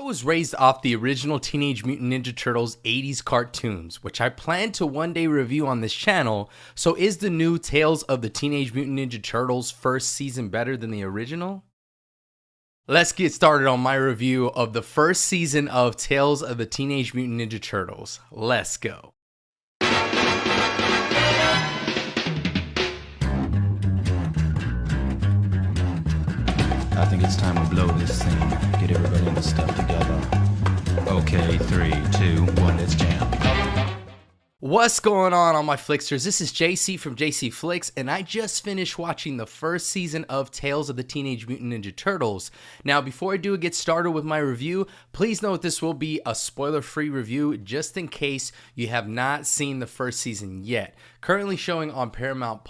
I was raised off the original Teenage Mutant Ninja Turtles 80s cartoons, which I plan to one day review on this channel. So is the new Tales of the Teenage Mutant Ninja Turtles first season better than the original? Let's get started on my review of the first season of Tales of the Teenage Mutant Ninja Turtles. Let's go. I think it's time to blow this thing. Get everybody in the stuff together. Okay, 3, 2, 1, let's jam. What's going on my Flicksters? This is Jacey from Jacey Flicks, and I just finished watching the first season of Tales of the Teenage Mutant Ninja Turtles. Now, before I do get started with my review, please note this will be a spoiler-free review just in case you have not seen the first season yet. Currently showing on Paramount+.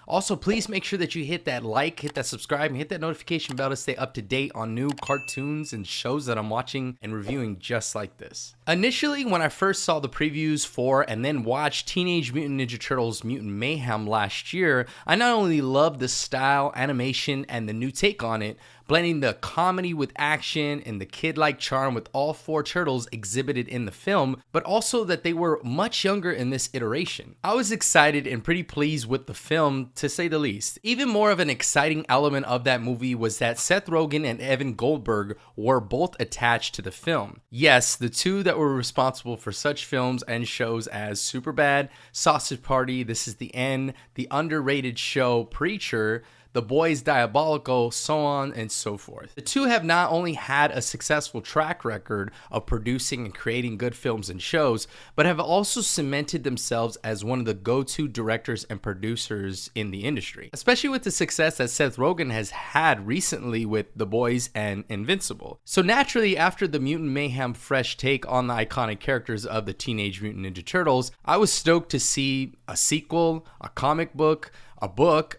Also, please make sure that you hit that like, hit that subscribe, and hit that notification bell to stay up to date on new cartoons and shows that I'm watching and reviewing just like this. Initially, when I first saw the previews for and then watched Teenage Mutant Ninja Turtles Mutant Mayhem last year, I not only loved the style, animation, and the new take on it, blending the comedy with action and the kid-like charm with all 4 turtles exhibited in the film, but also that they were much younger in this iteration. I was excited and pretty pleased with the film, to say the least. Even more of an exciting element of that movie was that Seth Rogen and Evan Goldberg were both attached to the film. Yes, the two that were responsible for such films and shows as Superbad, Sausage Party, This Is the End, the underrated show Preacher, The Boys Diabolical, so on and so forth. The two have not only had a successful track record of producing and creating good films and shows, but have also cemented themselves as one of the go-to directors and producers in the industry, especially with the success that Seth Rogen has had recently with The Boys and Invincible. So naturally, after the Mutant Mayhem fresh take on the iconic characters of the Teenage Mutant Ninja Turtles, I was stoked to see a sequel, a comic book,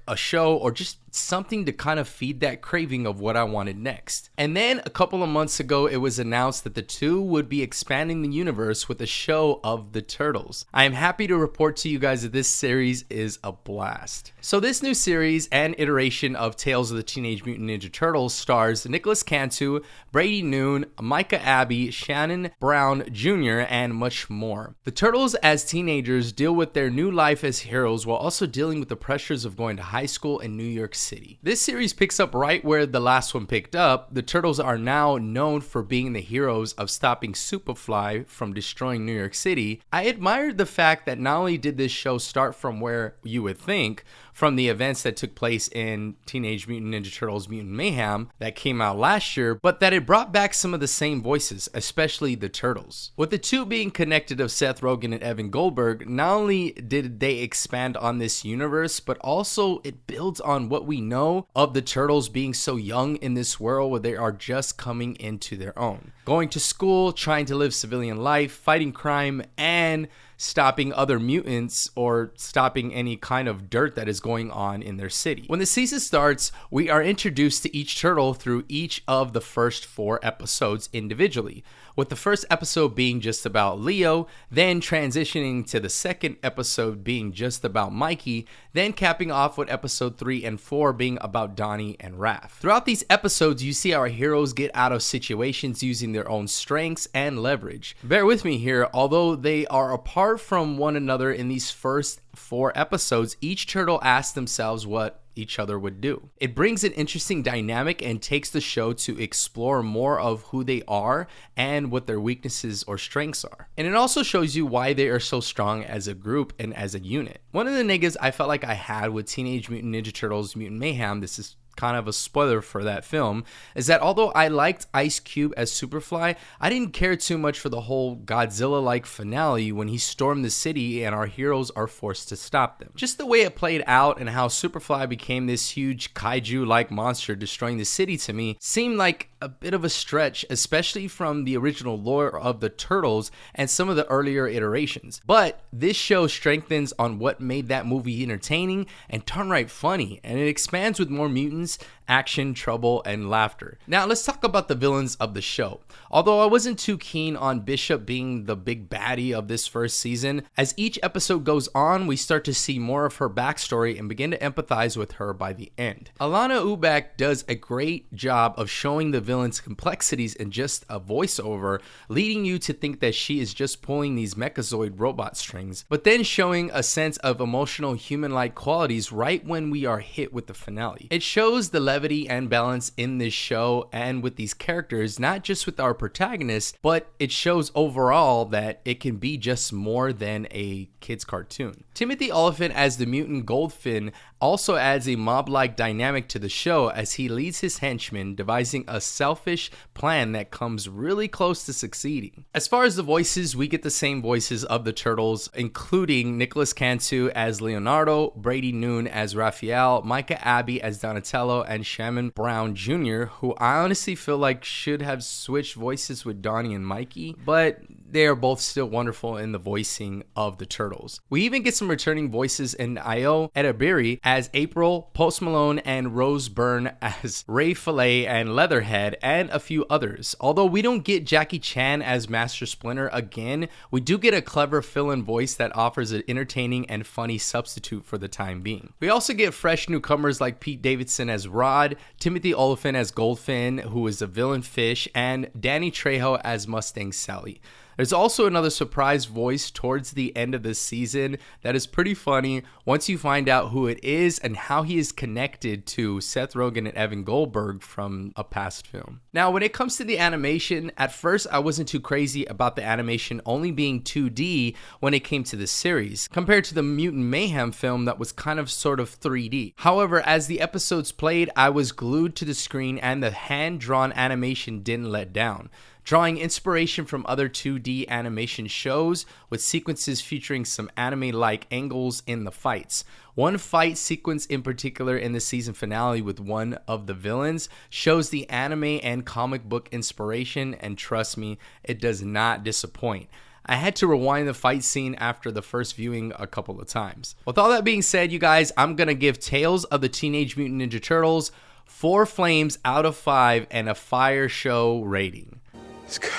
a show, or just something to kind of feed that craving of what I wanted next. And then a couple of months ago, it was announced that the two would be expanding the universe with a show of the Turtles. I am happy to report to you guys that this series is a blast. So this new series and iteration of Tales of the Teenage Mutant Ninja Turtles stars Nicholas Cantu, Brady Noon, Micah Abbey, Shannon Brown Jr., and much more. The Turtles as teenagers deal with their new life as heroes while also dealing with the pressures of going to high school in New York City. This series picks up right where the last one picked up. The Turtles are now known for being the heroes of stopping Superfly from destroying New York City. I admired the fact that not only did this show start from where you would think, from the events that took place in Teenage Mutant Ninja Turtles Mutant Mayhem that came out last year, but that it brought back some of the same voices, especially the Turtles. With the two being connected of Seth Rogen and Evan Goldberg, not only did they expand on this universe, but also it builds on what we know of the Turtles being so young in this world where they are just coming into their own. Going to school, trying to live civilian life, fighting crime, and stopping other mutants or stopping any kind of dirt that is going on in their city. When the season starts, we are introduced to each turtle through each of the first 4 episodes individually, with the first episode being just about Leo, then transitioning to the second episode being just about Mikey, then capping off with episode 3 and 4 being about Donnie and Raph. Throughout these episodes, you see our heroes get out of situations using their own strengths and leverage. Bear with me here, although they are apart from one another in these first 4 episodes, each turtle asks themselves what each other would do. It brings an interesting dynamic and takes the show to explore more of who they are and what their weaknesses or strengths are. And it also shows you why they are so strong as a group and as a unit. One of the negatives I felt like I had with Teenage Mutant Ninja Turtles Mutant Mayhem, this is kind of a spoiler for that film, is that although I liked Ice Cube as Superfly, I didn't care too much for the whole Godzilla-like finale when he stormed the city and our heroes are forced to stop them. Just the way it played out and how Superfly became this huge kaiju-like monster destroying the city to me seemed like a bit of a stretch, especially from the original lore of the Turtles and some of the earlier iterations. But this show strengthens on what made that movie entertaining and downright funny, and it expands with more mutants action, trouble, and laughter. Now let's talk about the villains of the show. Although I wasn't too keen on Bishop being the big baddie of this first season, as each episode goes on, we start to see more of her backstory and begin to empathize with her by the end. Alana Ubach does a great job of showing the villain's complexities in just a voiceover, leading you to think that she is just pulling these mechazoid robot strings, but then showing a sense of emotional human-like qualities right when we are hit with the finale. It shows the levity and balance in this show and with these characters, not just with our protagonist, but it shows overall that it can be just more than a kid's cartoon. Timothy Olyphant as the mutant Goldfin also adds a mob-like dynamic to the show as he leads his henchmen, devising a selfish plan that comes really close to succeeding. As far as the voices, we get the same voices of the Turtles, including Nicholas Cantu as Leonardo, Brady Noon as Raphael, Micah Abbey as Donatello, and Shannon Brown Jr., who I honestly feel like should have switched voices with Donnie and Mikey, but they are both still wonderful in the voicing of the Turtles. We even get some returning voices in Ayo Edebiri as April, Post Malone and Rose Byrne as Ray Fillet and Leatherhead, and a few others. Although we don't get Jackie Chan as Master Splinter again, we do get a clever fill-in voice that offers an entertaining and funny substitute for the time being. We also get fresh newcomers like Pete Davidson as Rod, Timothy Olyphant as Goldfin, who is a villain fish, and Danny Trejo as Mustang Sally. There's also another surprise voice towards the end of this season that is pretty funny once you find out who it is and how he is connected to Seth Rogen and Evan Goldberg from a past film. Now, when it comes to the animation, at first I wasn't too crazy about the animation only being 2D when it came to the series, compared to the Mutant Mayhem film that was kind of sort of 3D. However, as the episodes played, I was glued to the screen and the hand-drawn animation didn't let down, drawing inspiration from other 2D animation shows with sequences featuring some anime-like angles in the fights. One fight sequence in particular in the season finale with one of the villains shows the anime and comic book inspiration, and trust me, it does not disappoint. I had to rewind the fight scene after the first viewing a couple of times. With all that being said, you guys, I'm gonna give Tales of the Teenage Mutant Ninja Turtles 4 flames out of 5 and a fire show rating. It's good.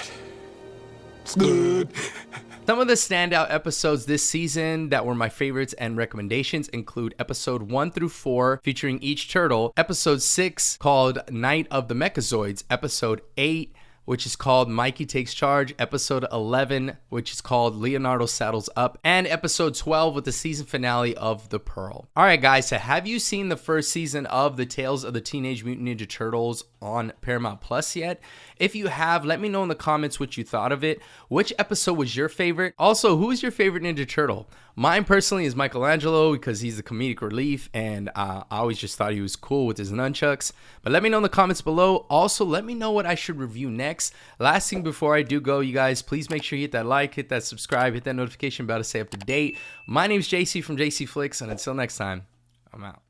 It's good. Some of the standout episodes this season that were my favorites and recommendations include episode 1 through 4 featuring each turtle, episode 6 called Night of the Mechazoids, episode 8 which is called Mikey Takes Charge, episode 11, which is called Leonardo Saddles Up, and episode 12 with the season finale of The Pearl. Alright guys, so have you seen the first season of the Tales of the Teenage Mutant Ninja Turtles on Paramount Plus yet? If you have, let me know in the comments what you thought of it. Which episode was your favorite? Also, who is your favorite Ninja Turtle? Mine personally is Michelangelo because he's the comedic relief, and I always just thought he was cool with his nunchucks. But let me know in the comments below. Also, let me know what I should review next. Last thing before I do go, you guys, please make sure you hit that like, hit that subscribe, hit that notification bell to stay up to date. My name's Jacey from Jacey Flicks, and until next time, I'm out.